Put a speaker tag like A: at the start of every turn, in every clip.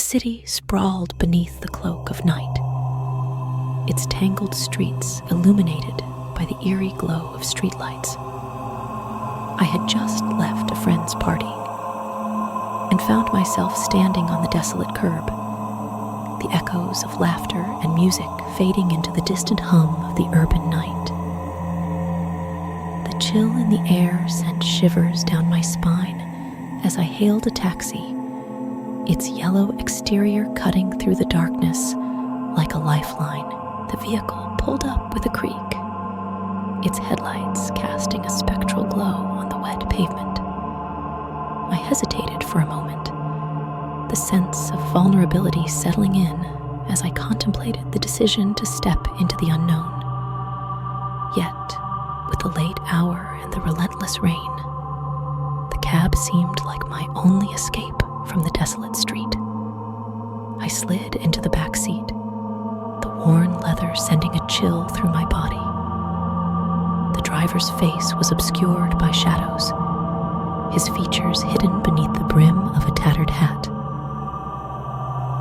A: city sprawled beneath the cloak of night, its tangled streets illuminated by the eerie glow of streetlights. I had just left a friend's party and found myself standing on the desolate curb, the echoes of laughter and music fading into the distant hum of the urban night. The chill in the air sent shivers down my spine as I hailed a taxi, its yellow exterior cutting through the darkness like a lifeline. The vehicle pulled up with a creak, its headlights casting a spectral glow on the wet pavement. I hesitated for a moment, the sense of vulnerability settling in as I contemplated the decision to step into the unknown. Yet, with the late hour and the relentless rain, the cab seemed like my only escape from the desolate street. I slid into the back seat, the worn leather sending a chill through my body. The driver's face was obscured by shadows, his features hidden beneath the brim of a tattered hat.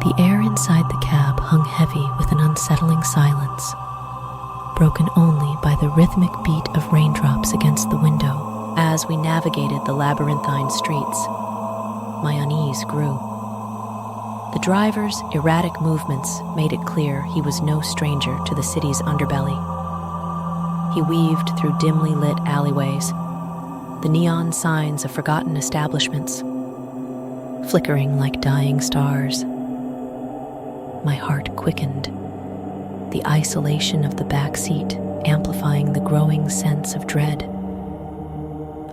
A: The air inside the cab hung heavy with an unsettling silence, broken only by the rhythmic beat of raindrops against the window. As we navigated the labyrinthine streets, my unease grew. The driver's erratic movements made it clear he was no stranger to the city's underbelly. He weaved through dimly lit alleyways, the neon signs of forgotten establishments, flickering like dying stars. My heart quickened, the isolation of the back seat amplifying the growing sense of dread.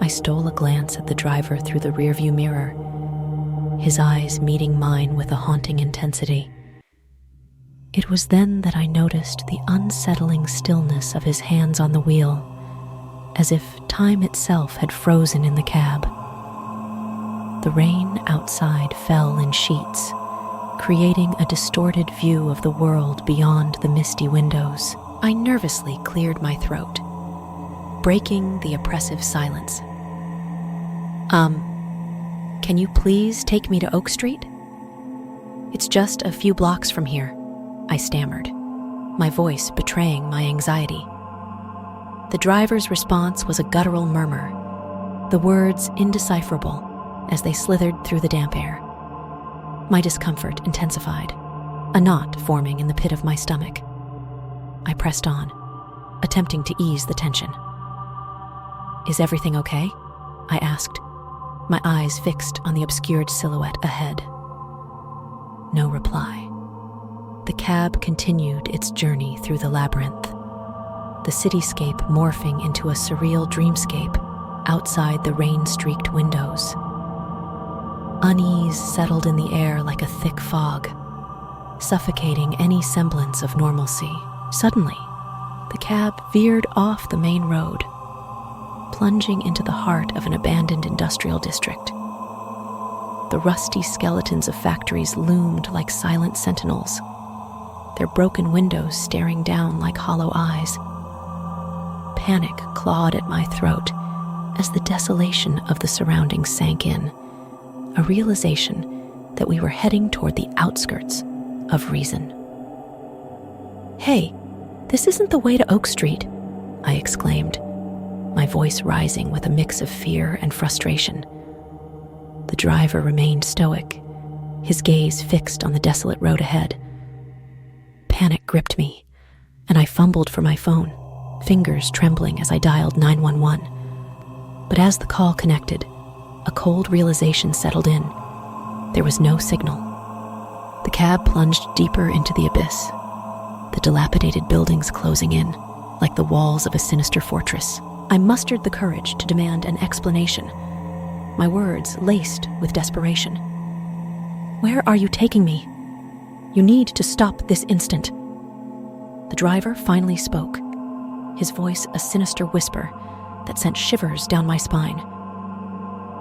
A: I stole a glance at the driver through the rearview mirror, his eyes meeting mine with a haunting intensity. It was then that I noticed the unsettling stillness of his hands on the wheel, as if time itself had frozen in the cab. The rain outside fell in sheets, creating a distorted view of the world beyond the misty windows. I nervously cleared my throat, breaking the oppressive silence. Can you please take me to Oak Street? It's just a few blocks from here, I stammered, my voice betraying my anxiety. The driver's response was a guttural murmur, the words indecipherable as they slithered through the damp air. My discomfort intensified, a knot forming in the pit of my stomach. I pressed on, attempting to ease the tension. Is everything okay? I asked, my eyes fixed on the obscured silhouette ahead. No reply. The cab continued its journey through the labyrinth, the cityscape morphing into a surreal dreamscape outside the rain-streaked windows. Unease settled in the air like a thick fog, suffocating any semblance of normalcy. Suddenly, the cab veered off the main road, plunging into the heart of an abandoned industrial district. The rusty skeletons of factories loomed like silent sentinels, their broken windows staring down like hollow eyes. Panic clawed at my throat as the desolation of the surroundings sank in, a realization that we were heading toward the outskirts of reason. "Hey, this isn't the way to Oak Street," I exclaimed, my voice rising with a mix of fear and frustration. The driver remained stoic, his gaze fixed on the desolate road ahead. Panic gripped me, and I fumbled for my phone, fingers trembling as I dialed 911. But as the call connected, a cold realization settled in. There was no signal. The cab plunged deeper into the abyss, the dilapidated buildings closing in, like the walls of a sinister fortress. I mustered the courage to demand an explanation, my words laced with desperation. "Where are you taking me? You need to stop this instant." The driver finally spoke, his voice a sinister whisper that sent shivers down my spine.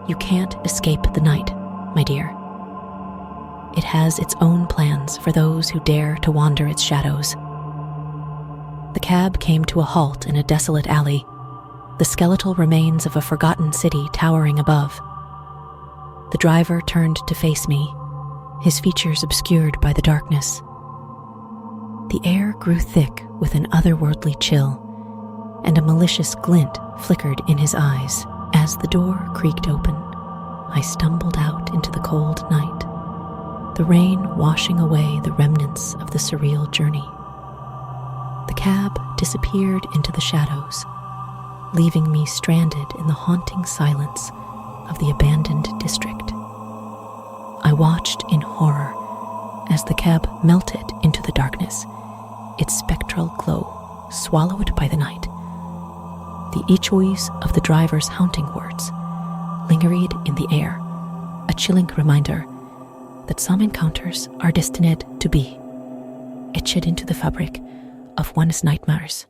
A: "You can't escape the night, my dear. It has its own plans for those who dare to wander its shadows." The cab came to a halt in a desolate alley, the skeletal remains of a forgotten city towering above. The driver turned to face me, his features obscured by the darkness. The air grew thick with an otherworldly chill, and a malicious glint flickered in his eyes. As the door creaked open, I stumbled out into the cold night, the rain washing away the remnants of the surreal journey. The cab disappeared into the shadows, leaving me stranded in the haunting silence of the abandoned district. I watched in horror as the cab melted into the darkness, its spectral glow swallowed by the night. The echoes of the driver's haunting words lingered in the air, a chilling reminder that some encounters are destined to be etched into the fabric of one's nightmares.